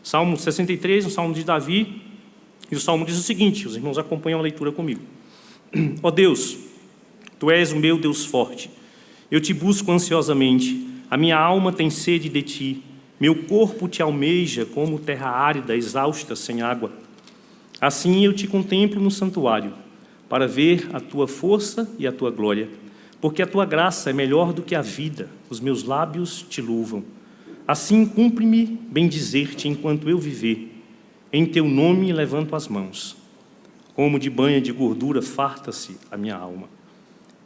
Salmo 63, um salmo de Davi, e o salmo diz o seguinte, os irmãos acompanham a leitura comigo. Ó Deus, Tu és o meu Deus forte, eu te busco ansiosamente, a minha alma tem sede de Ti, meu corpo te almeja como terra árida, exausta, sem água. Assim eu te contemplo no santuário, para ver a Tua força e a Tua glória, porque a Tua graça é melhor do que a vida, os meus lábios te louvam. Assim cumpre-me bendizer-te enquanto eu viver, em Teu nome levanto as mãos. Como de banha de gordura farta-se a minha alma,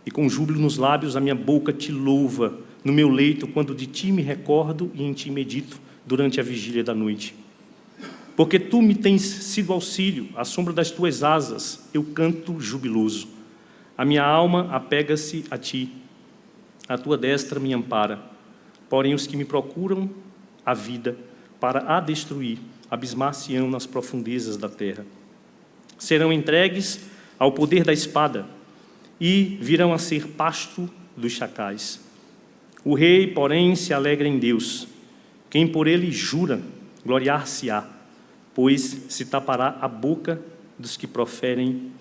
e com júbilo nos lábios a minha boca te louva, no meu leito, quando de Ti me recordo e em Ti medito durante a vigília da noite. Porque Tu me tens sido auxílio, à sombra das Tuas asas, eu canto jubiloso. A minha alma apega-se a Ti, a Tua destra me ampara. Porém, os que me procuram a vida para a destruir, abismar-se-ão nas profundezas da terra. Serão entregues ao poder da espada e virão a ser pasto dos chacais. O rei, porém, se alegra em Deus. Quem por ele jura, gloriar-se-á, pois se tapará a boca dos que proferem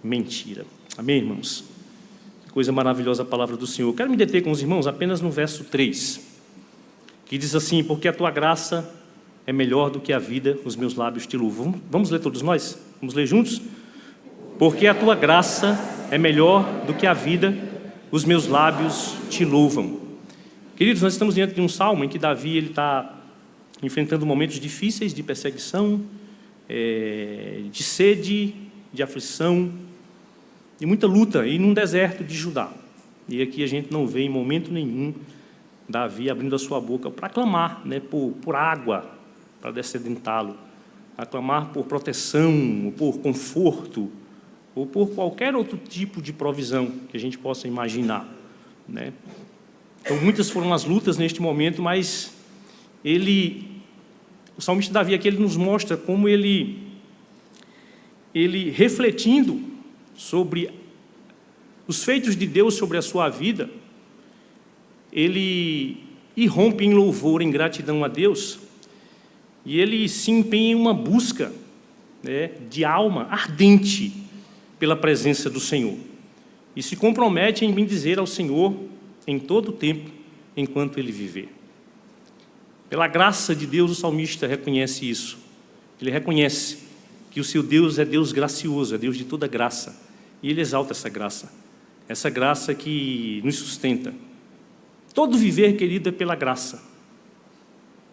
mentira. Amém, irmãos? Que coisa maravilhosa a palavra do Senhor. Quero me deter com os irmãos apenas no verso 3, que diz assim, porque a Tua graça é melhor do que a vida, os meus lábios te louvam. Vamos ler todos nós? Vamos ler juntos? Porque a Tua graça é melhor do que a vida, os meus lábios te louvam. Queridos, nós estamos diante de um salmo em que Davi está enfrentando momentos difíceis de perseguição, de sede, de aflição, de muita luta, e num deserto de Judá. E aqui a gente não vê em momento nenhum Davi abrindo a sua boca para clamar, né, por água, para descedentá-lo, a clamar por proteção, ou por conforto, ou por qualquer outro tipo de provisão que a gente possa imaginar, né? Então, muitas foram as lutas neste momento, mas o salmista Davi aqui, ele nos mostra como ele refletindo sobre os feitos de Deus sobre a sua vida, ele irrompe em louvor, em gratidão a Deus, e ele se empenha em uma busca, né, de alma ardente pela presença do Senhor, e se compromete em bendizer ao Senhor em todo o tempo, enquanto ele viver. Pela graça de Deus, o salmista reconhece isso. Ele reconhece que o seu Deus é Deus gracioso, é Deus de toda graça, e ele exalta essa graça que nos sustenta. Todo viver, querido, é pela graça.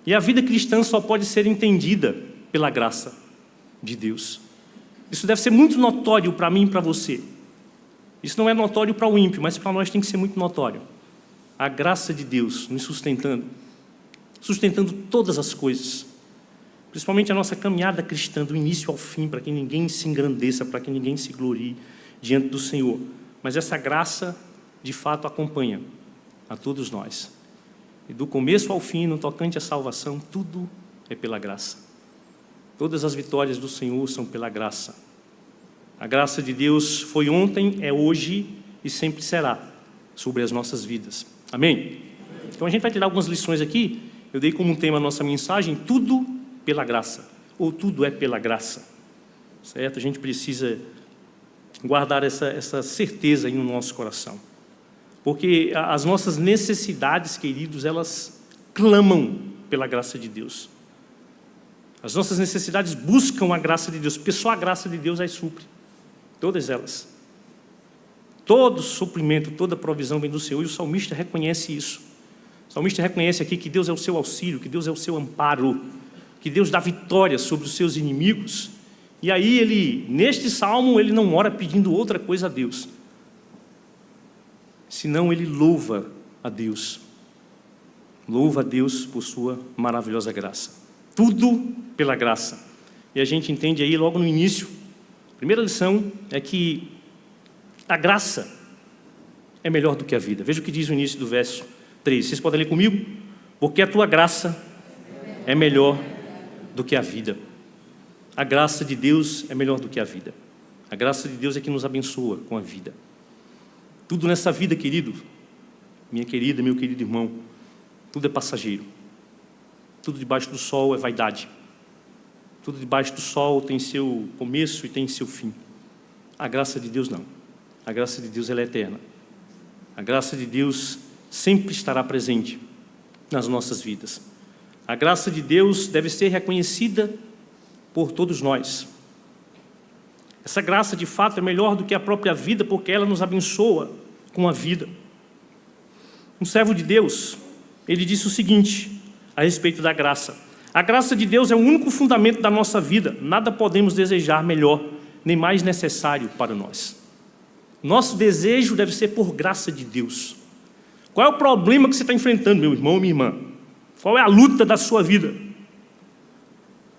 E a vida cristã só pode ser entendida pela graça de Deus. Isso deve ser muito notório para mim e para você. Isso não é notório para o ímpio, mas para nós tem que ser muito notório. A graça de Deus nos sustentando todas as coisas, principalmente a nossa caminhada cristã, do início ao fim, para que ninguém se engrandeça, para que ninguém se glorie diante do Senhor. Mas essa graça, de fato, acompanha a todos nós. E do começo ao fim, no tocante à salvação, tudo é pela graça. Todas as vitórias do Senhor são pela graça. A graça de Deus foi ontem, é hoje e sempre será sobre as nossas vidas. Amém? Então a gente vai tirar algumas lições aqui. Eu dei como tema a nossa mensagem, tudo pela graça, ou tudo é pela graça. Certo? A gente precisa guardar essa certeza aí no nosso coração. Porque as nossas necessidades, queridos, elas clamam pela graça de Deus. As nossas necessidades buscam a graça de Deus, porque só a graça de Deus as supre. Todas elas. Todo suprimento, toda provisão vem do Senhor, e o salmista reconhece isso. O salmista reconhece aqui que Deus é o seu auxílio, que Deus é o seu amparo, que Deus dá vitória sobre os seus inimigos. E aí, neste salmo, ele não ora pedindo outra coisa a Deus, senão ele louva a Deus. Louva a Deus por sua maravilhosa graça. Tudo pela graça. E a gente entende aí logo no início, a primeira lição é que a graça é melhor do que a vida. Veja o que diz o início do verso 3. Vocês podem ler comigo? Porque a tua graça é melhor do que a vida. A graça de Deus é melhor do que a vida. A graça de Deus é que nos abençoa com a vida. Tudo nessa vida, querido, minha querida, meu querido irmão, tudo é passageiro. Tudo debaixo do sol é vaidade. Tudo debaixo do sol tem seu começo e tem seu fim. A graça de Deus não. A graça de Deus ela é eterna. A graça de Deus sempre estará presente nas nossas vidas. A graça de Deus deve ser reconhecida por todos nós. Essa graça, de fato, é melhor do que a própria vida, porque ela nos abençoa com a vida. Um servo de Deus, ele disse o seguinte a respeito da graça: a graça de Deus é o único fundamento da nossa vida. Nada podemos desejar melhor, nem mais necessário para nós. Nosso desejo deve ser por graça de Deus. Qual é o problema que você está enfrentando, meu irmão ou minha irmã? Qual é a luta da sua vida?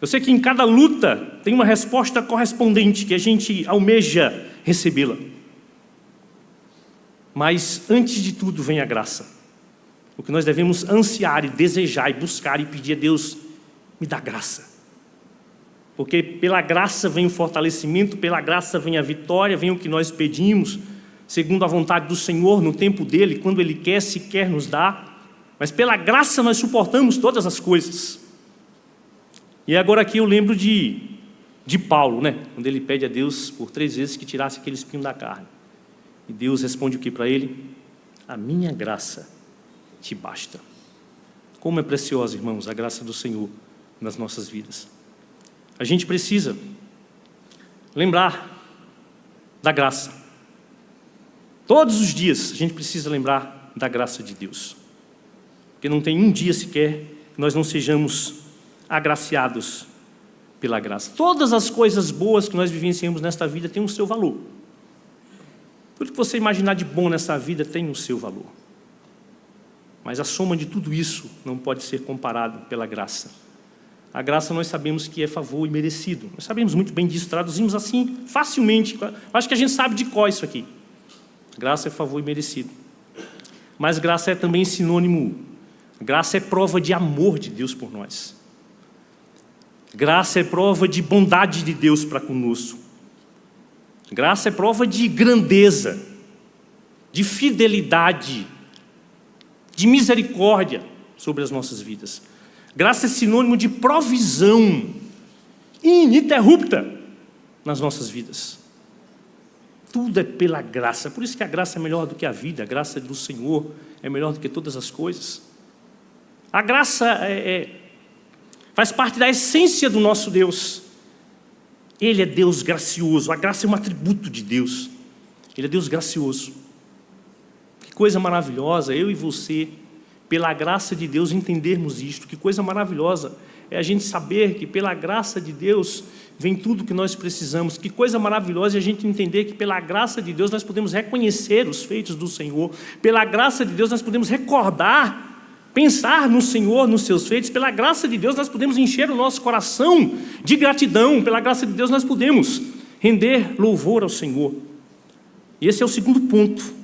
Eu sei que em cada luta tem uma resposta correspondente que a gente almeja recebê-la. Mas antes de tudo vem a graça. O que nós devemos ansiar e desejar e buscar e pedir a Deus: me dá graça. Porque pela graça vem o fortalecimento, pela graça vem a vitória, vem o que nós pedimos, segundo a vontade do Senhor, no tempo dEle, quando Ele quer, se quer nos dar. Mas pela graça nós suportamos todas as coisas. E agora aqui eu lembro de Paulo, né? Quando ele pede a Deus por 3 vezes que tirasse aquele espinho da carne. E Deus responde o que para ele? A minha graça te basta. Como é preciosa, irmãos, a graça do Senhor nas nossas vidas. A gente precisa lembrar da graça. Todos os dias a gente precisa lembrar da graça de Deus. Porque não tem um dia sequer que nós não sejamos agraciados pela graça. Todas as coisas boas que nós vivenciamos nesta vida têm o seu valor. Tudo que você imaginar de bom nessa vida tem o seu valor. Mas a soma de tudo isso não pode ser comparado pela graça. A graça nós sabemos que é favor imerecido. Nós sabemos muito bem disso, traduzimos assim facilmente. Acho que a gente sabe de cor isso aqui. Graça é favor imerecido. Mas graça é também sinônimo, graça é prova de amor de Deus por nós. Graça é prova de bondade de Deus para conosco. Graça é prova de grandeza, de fidelidade, de misericórdia sobre as nossas vidas. Graça é sinônimo de provisão ininterrupta nas nossas vidas. Tudo é pela graça. Por isso que a graça é melhor do que a vida. A graça do Senhor é melhor do que todas as coisas. A graça faz parte da essência do nosso Deus. Ele é Deus gracioso. A graça é um atributo de Deus. Ele é Deus gracioso. Que coisa maravilhosa, eu e você, pela graça de Deus, entendermos isto. Que coisa maravilhosa é a gente saber que pela graça de Deus vem tudo que nós precisamos. Que coisa maravilhosa é a gente entender que pela graça de Deus nós podemos reconhecer os feitos do Senhor. Pela graça de Deus nós podemos recordar, pensar no Senhor, nos seus feitos. Pela graça de Deus nós podemos encher o nosso coração de gratidão. Pela graça de Deus nós podemos render louvor ao Senhor. E esse é o segundo ponto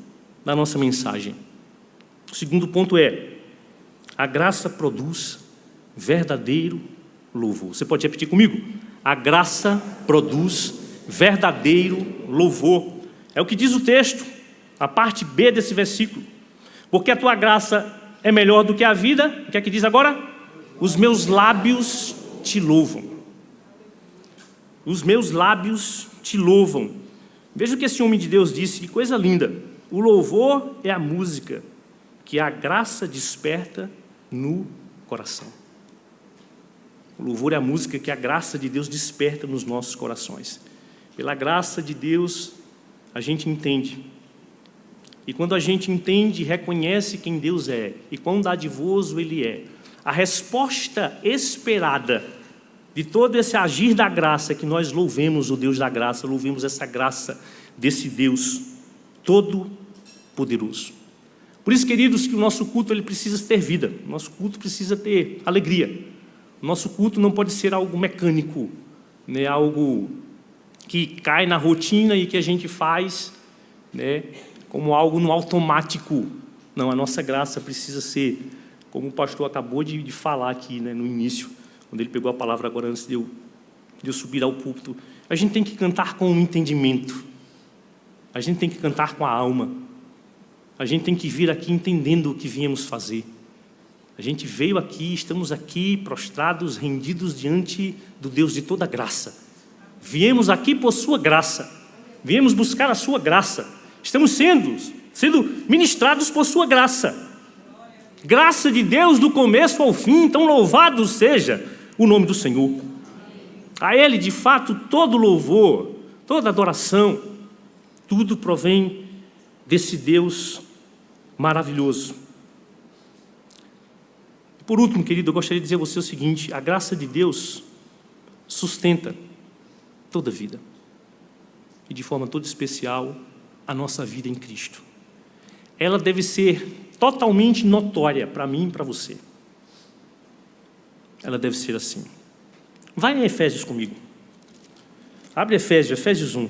da nossa mensagem. O segundo ponto é: a graça produz verdadeiro louvor. Você pode repetir comigo? A graça produz verdadeiro louvor. É o que diz o texto, a parte B desse versículo. Porque a tua graça é melhor do que a vida. O que é que diz agora? Os meus lábios te louvam. Os meus lábios te louvam. Veja o que esse homem de Deus disse, que coisa linda. O louvor é a música que a graça desperta no coração. O louvor é a música que a graça de Deus desperta nos nossos corações. Pela graça de Deus, a gente entende. E quando a gente entende e reconhece quem Deus é e quão dadivoso Ele é, a resposta esperada de todo esse agir da graça é que nós louvemos o Deus da graça, louvemos essa graça desse Deus todo-poderoso. Por isso, queridos, que o nosso culto ele precisa ter vida, o nosso culto precisa ter alegria. O nosso culto não pode ser algo mecânico, né? Algo que cai na rotina e que a gente faz, né? Como algo no automático. Não, a nossa graça precisa ser, como o pastor acabou de falar aqui, né, no início, quando ele pegou a palavra agora antes de eu subir ao púlpito. A gente tem que cantar com o entendimento. A gente tem que cantar com a alma. A gente tem que vir aqui entendendo o que viemos fazer. A gente veio aqui, estamos aqui prostrados, rendidos diante do Deus de toda graça. Viemos aqui por sua graça, viemos buscar a sua graça. Estamos sendo ministrados por sua graça. Graça de Deus do começo ao fim, então louvado seja o nome do Senhor. A Ele, de fato, todo louvor, toda adoração, tudo provém desse Deus maravilhoso. Por último, querido, eu gostaria de dizer a você o seguinte: a graça de Deus sustenta toda a vida, e de forma toda especial a nossa vida em Cristo. Ela deve ser totalmente notória para mim e para você. Ela deve ser assim. Vai em Efésios comigo. Abre Efésios 1.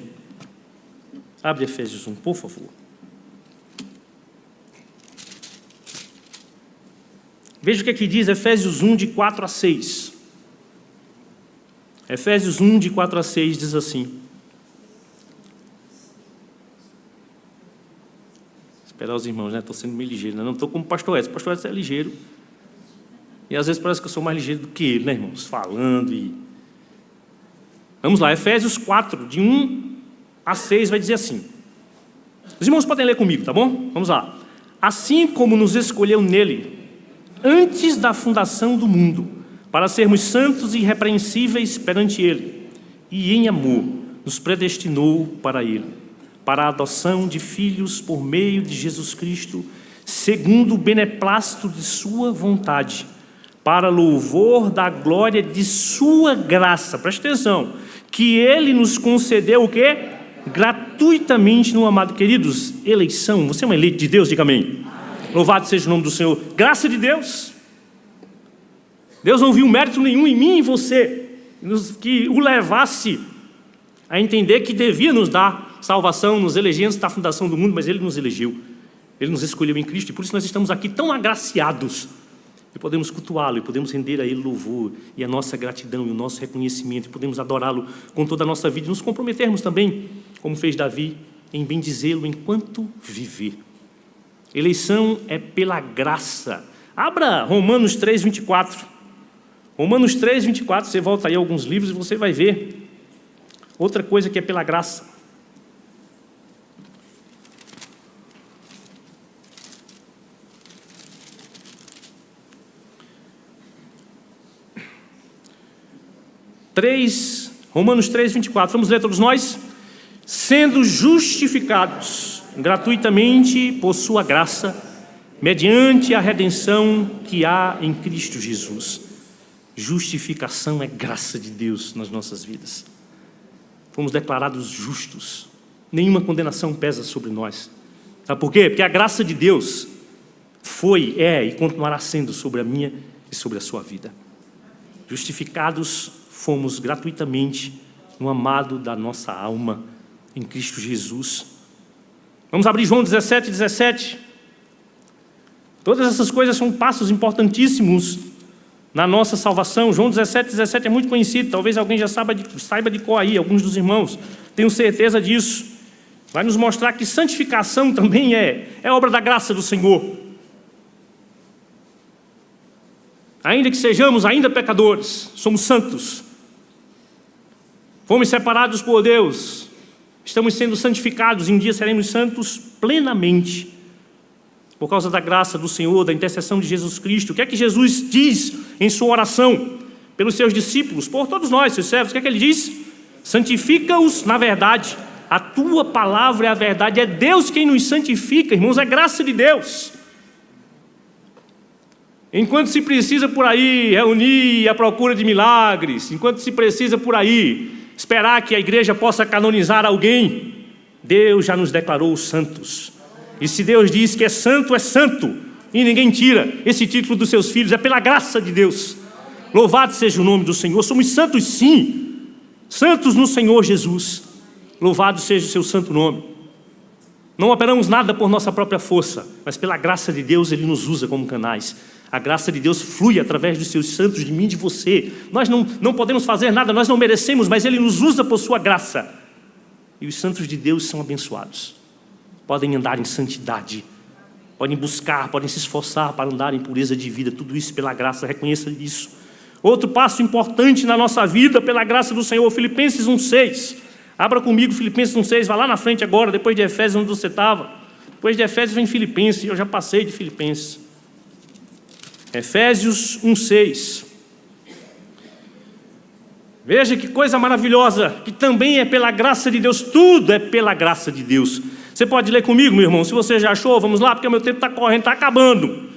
Abre Efésios 1, por favor. Veja o que aqui diz Efésios 1, de 4 a 6. Efésios 1, de 4 a 6 diz assim. Esperar os irmãos, né? Estou sendo meio ligeiro, né? Não estou como o pastor Edson. O pastor Edson é ligeiro. E às vezes parece que eu sou mais ligeiro do que ele, né, irmãos? Falando e... Vamos lá, Efésios 4, de 1 a 6, vai dizer assim. Os irmãos podem ler comigo, tá bom? Vamos lá. Assim como nos escolheu nele, antes da fundação do mundo, para sermos santos e irrepreensíveis perante ele, e em amor nos predestinou para ele, para a adoção de filhos por meio de Jesus Cristo, segundo o beneplácito de sua vontade, para louvor da glória de sua graça. Presta atenção, que ele nos concedeu o quê? Gratuitamente no amado. Queridos, eleição, você é um eleito de Deus, diga amém. Louvado seja o nome do Senhor. Graça de Deus. Deus não viu mérito nenhum em mim e em você, que o levasse a entender que devia nos dar salvação, nos elegendo antes da fundação do mundo, mas Ele nos elegeu. Ele nos escolheu em Cristo, e por isso nós estamos aqui tão agraciados, e podemos cultuá-lo, e podemos render a Ele louvor, e a nossa gratidão, e o nosso reconhecimento, e podemos adorá-lo com toda a nossa vida, e nos comprometermos também, como fez Davi, em bendizê-lo enquanto viver. Eleição é pela graça. Abra Romanos 3, 24. Romanos 3, 24, você volta aí a alguns livros e você vai ver outra coisa que é pela graça. Romanos 3, 24. Vamos ler todos nós? Sendo justificados gratuitamente por sua graça, mediante a redenção que há em Cristo Jesus. Justificação é graça de Deus nas nossas vidas. Fomos declarados justos. Nenhuma condenação pesa sobre nós. Sabe por quê? Porque a graça de Deus foi, é e continuará sendo sobre a minha e sobre a sua vida. Justificados fomos gratuitamente no amado da nossa alma, em Cristo Jesus. Vamos abrir João 17, 17. Todas essas coisas são passos importantíssimos na nossa salvação. João 17, 17 é muito conhecido, talvez alguém já saiba de cor aí, alguns dos irmãos, tenho certeza disso. Vai nos mostrar que santificação também é obra da graça do Senhor. Ainda que sejamos ainda pecadores, somos santos. Fomos separados por Deus, estamos sendo santificados, e um dia seremos santos plenamente, por causa da graça do Senhor, da intercessão de Jesus Cristo. O que é que Jesus diz em sua oração pelos seus discípulos, por todos nós, seus servos? O que é que ele diz? Santifica-os na verdade, a tua palavra é a verdade. É Deus quem nos santifica, irmãos, é graça de Deus. Enquanto se precisa por aí reunir à procura de milagres, enquanto se precisa por aí esperar que a igreja possa canonizar alguém, Deus já nos declarou santos. E se Deus diz que é santo, e ninguém tira esse título dos seus filhos, é pela graça de Deus. Louvado seja o nome do Senhor. Somos santos sim, santos no Senhor Jesus. Louvado seja o seu santo nome. Não operamos nada por nossa própria força, mas pela graça de Deus Ele nos usa como canais. A graça de Deus flui através dos seus santos, de mim e de você. Nós não podemos fazer nada, nós não merecemos, mas Ele nos usa por sua graça. E os santos de Deus são abençoados. Podem andar em santidade, podem buscar, podem se esforçar para andar em pureza de vida, tudo isso pela graça, reconheça isso. Outro passo importante na nossa vida, pela graça do Senhor, Filipenses 1,6. Abra comigo Filipenses 1,6, vai lá na frente agora, depois de Efésios, onde você estava. Depois de Efésios vem Filipenses, eu já passei de Filipenses. Efésios 1,6. Veja que coisa maravilhosa, que também é pela graça de Deus, tudo é pela graça de Deus. Você pode ler comigo, meu irmão, se você já achou, vamos lá, porque o meu tempo está correndo, está acabando.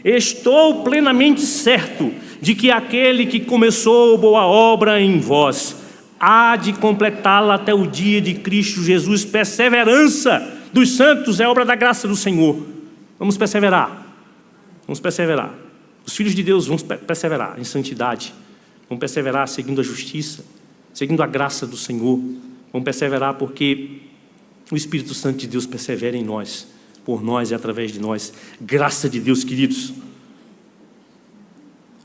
Estou plenamente certo de que aquele que começou boa obra em vós, há de completá-la até o dia de Cristo Jesus. Perseverança dos santos é obra da graça do Senhor. Vamos perseverar, vamos perseverar. Os filhos de Deus vão perseverar em santidade, vão perseverar seguindo a justiça, seguindo a graça do Senhor, vão perseverar porque o Espírito Santo de Deus persevera em nós, por nós e através de nós. Graça de Deus, queridos.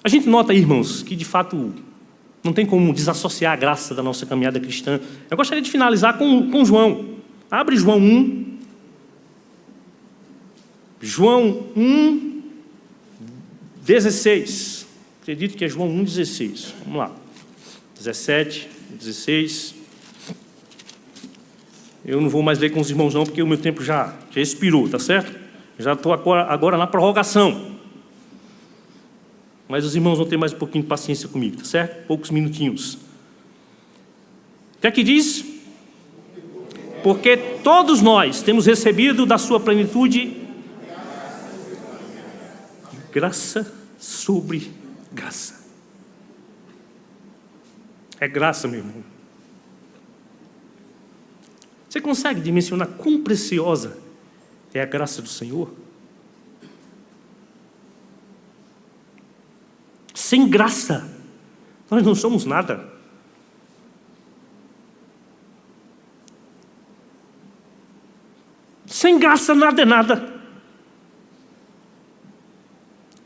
A gente nota, irmãos, que de fato não tem como desassociar a graça da nossa caminhada cristã. Eu gostaria de finalizar com João. Abre João 1. João 1, 16. Acredito que é João 1, 16. Vamos lá. 17, 16. Eu não vou mais ler com os irmãos não, porque o meu tempo já expirou, tá certo? Já estou agora na prorrogação. Mas os irmãos vão ter mais um pouquinho de paciência comigo, tá certo? Poucos minutinhos. O que é que diz? Porque todos nós temos recebido da sua plenitude graça sobre graça. É graça, meu irmão. Você consegue dimensionar quão preciosa é a graça do Senhor? Sem graça, nós não somos nada. Sem graça, nada é nada.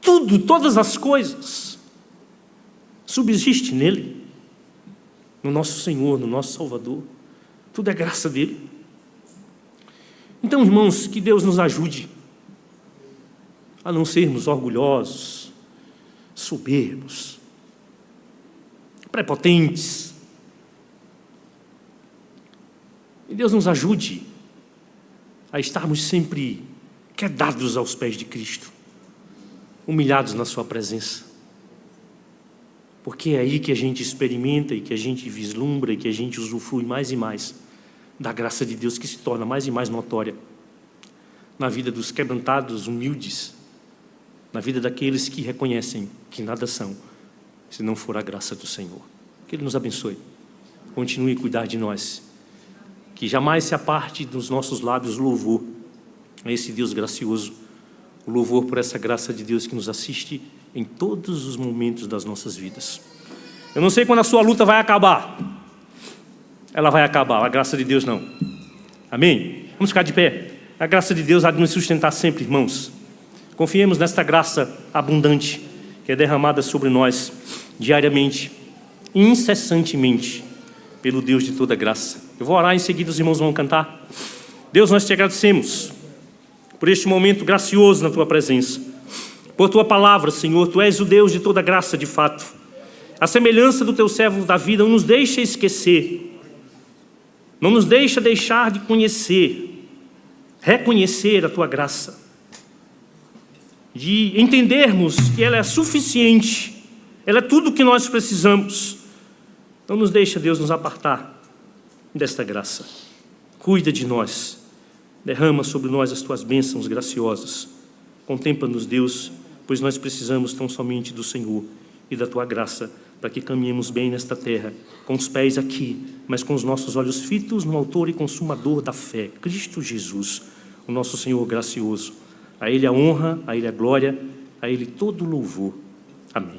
Tudo, todas as coisas, subsiste nele, no nosso Senhor, no nosso Salvador. Tudo é graça dele. Então, irmãos, que Deus nos ajude a não sermos orgulhosos, soberbos, prepotentes. E Deus nos ajude a estarmos sempre quedados aos pés de Cristo, humilhados na sua presença. Porque é aí que a gente experimenta e que a gente vislumbra e que a gente usufrui mais e mais da graça de Deus, que se torna mais e mais notória na vida dos quebrantados, humildes, na vida daqueles que reconhecem que nada são, se não for a graça do Senhor. Que Ele nos abençoe, continue a cuidar de nós, que jamais se aparte dos nossos lábios o louvor a esse Deus gracioso, o louvor por essa graça de Deus que nos assiste em todos os momentos das nossas vidas. Eu não sei quando a sua luta vai acabar. Ela vai acabar, a graça de Deus não. Amém? Vamos ficar de pé. A graça de Deus há de nos sustentar sempre, irmãos. Confiemos nesta graça abundante que é derramada sobre nós diariamente, incessantemente, pelo Deus de toda graça. Eu vou orar, em seguida os irmãos vão cantar. Deus, nós te agradecemos por este momento gracioso na tua presença, por tua palavra, Senhor. Tu és o Deus de toda graça, de fato. A semelhança do teu servo Davi, não nos deixa esquecer, não nos deixar de conhecer, reconhecer a tua graça, de entendermos que ela é suficiente, ela é tudo o que nós precisamos. Não nos deixa, Deus, nos apartar desta graça. Cuida de nós, derrama sobre nós as tuas bênçãos graciosas. Contempla-nos, Deus, pois nós precisamos tão somente do Senhor e da tua graça, para que caminhemos bem nesta terra, com os pés aqui, mas com os nossos olhos fitos no autor e consumador da fé, Cristo Jesus, o nosso Senhor gracioso. A Ele a honra, a Ele a glória, a Ele todo o louvor. Amém.